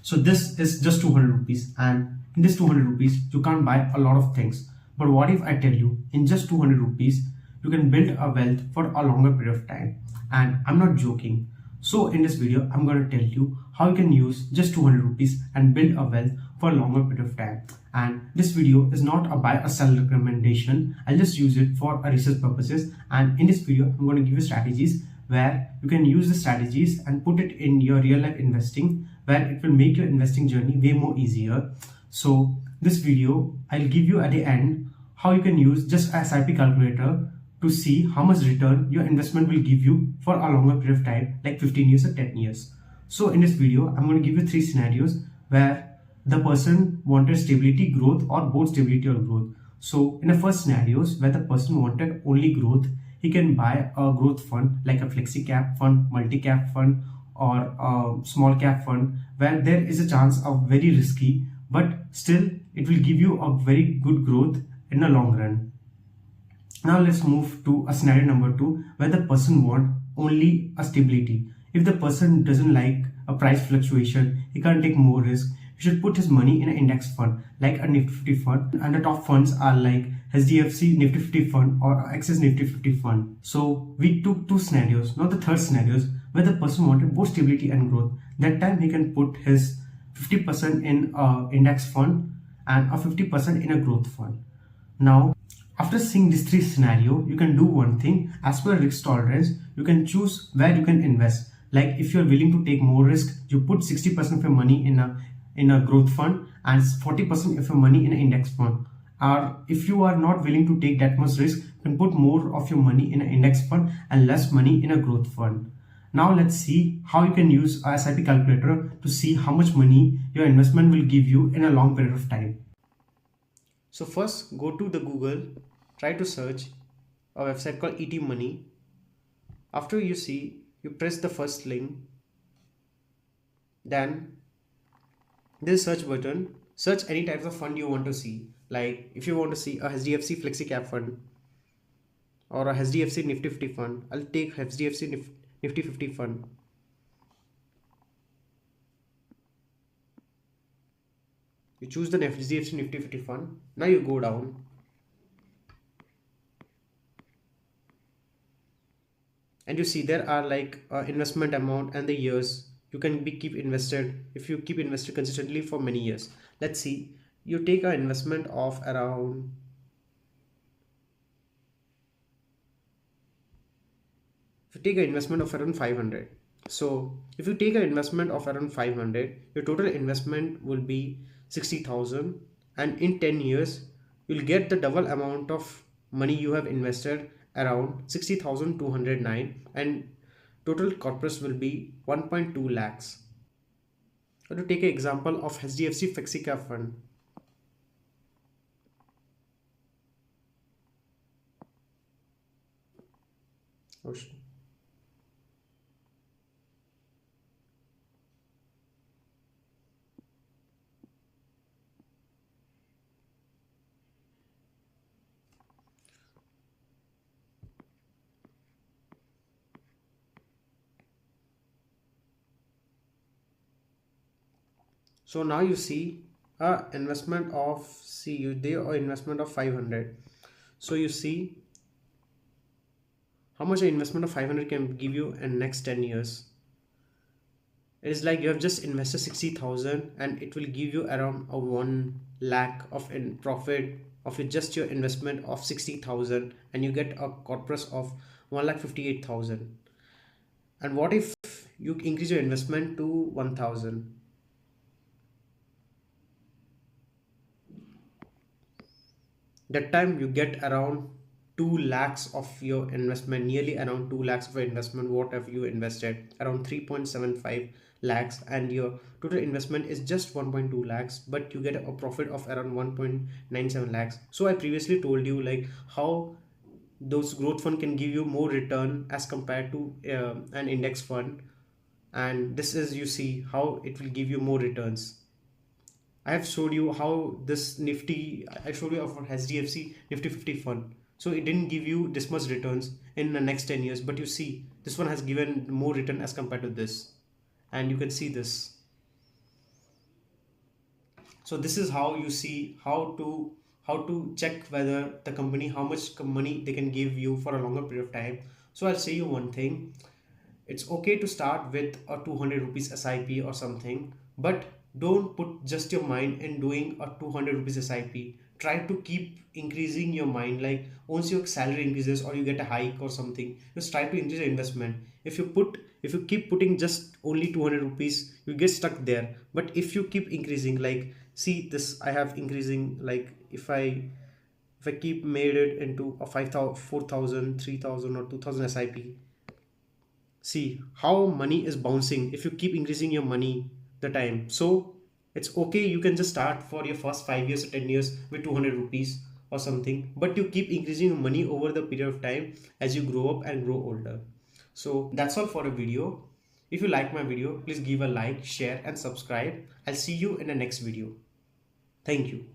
So this is just 200 rupees, and in this 200 rupees you can't buy a lot of things. But what if I tell you in just 200 rupees you can build a wealth for a longer period of time? And I'm not joking. So in this video I'm going to tell you how you can use just 200 rupees and build a wealth for a longer period of time. And this video is not a buy or sell recommendation. I'll just use it for a research purposes, and in this video I'm going to give you strategies where you can use the strategies and put it in your real life investing, where it will make your investing journey way more easier. So this video I'll give you at the end how you can use just a SIP calculator to see how much return your investment will give you for a longer period of time, like 15 years or 10 years. So in this video I'm going to give you 3 scenarios where the person wanted stability, growth, or both stability or growth. So in the first scenarios where the person wanted only growth, he can buy a growth fund like a flexi cap fund, multi cap fund, or a small cap fund, where there is a chance of very risky, but still it will give you a very good growth in the long run. Now let's move to a scenario number 2 where the person wants only a stability. If the person doesn't like a price fluctuation, he can't take more risk, he should put his money in an index fund like a Nifty 50 fund, and the top funds are like SDFC Nifty 50 fund or Access Nifty 50 fund. So we took 2 scenarios. Now the third scenario is where the person wanted both stability and growth. That time he can put his 50% in a index fund and a 50% in a growth fund. Now after seeing these 3 scenarios, you can do one thing. As per risk tolerance, you can choose where you can invest. Like if you're willing to take more risk, you put 60% of your money in a growth fund and 40% of your money in an index fund. Or if you are not willing to take that much risk, you can put more of your money in an index fund and less money in a growth fund. Now let's see how you can use a SIP calculator to see how much money your investment will give you in a long period of time. So first go to the Google, try to search a website called ET Money. After you see, you press the first link, then this search button, search any types of fund you want to see. Like if you want to see a SDFC Flexi Cap fund or a SDFC Nifty 50 fund, I'll take SDFC Nifty 50 fund. You choose the SDFC Nifty 50 fund. Now you go down. And you see there are like investment amount and the years you can keep invested if you keep invested consistently for many years. Let's see, you take an investment of around around 500. So if you take an investment of around 500, your total investment will be 60,000, and in 10 years you'll get the double amount of money you have invested, around 60,209, and total corpus will be 1.2 lakhs. To take an example of SDFC Flexi Cap fund, so now you see a investment of investment of 500. So you see how much an investment of 500 can give you in next 10 years. It is like you have just invested 60,000 and it will give you around a 1 lakh of in profit of just your investment of 60,000, and you get a corpus of 1,58,000. And what if you increase your investment to 1,000? That time you get around 2 lakhs of your investment, nearly around 2 lakhs of your investment. What have you invested? Around 3.75 lakhs, and your total investment is just 1.2 lakhs, but you get a profit of around 1.97 lakhs. So I previously told you like how those growth fund can give you more return as compared to an index fund, and this is, you see how it will give you more returns. I have showed you how this Nifty, I showed you of SDFC Nifty 50 fund. So it didn't give you this much returns in the next 10 years, but you see this one has given more return as compared to this, and you can see this. So this is how you see how to check whether the company, how much money they can give you for a longer period of time. So I'll say you one thing. It's okay to start with a 200 rupees SIP or something, but don't put just your mind in doing a 200 rupees SIP. Try to keep increasing your mind. Like once your salary increases or you get a hike or something, just try to increase your investment. If you keep putting just only 200 rupees, you get stuck there. But if you keep increasing, like see this, I have increasing, like if I keep made it into a 5,000, 4,000, 3,000 or 2,000 SIP, see how money is bouncing if you keep increasing your money the time. So it's okay, you can just start for your first 5 years or 10 years with 200 rupees or something, but you keep increasing your money over the period of time as you grow up and grow older. So that's all for the video. If you like my video, please give a like, share and subscribe. I'll see you in the next video. Thank you.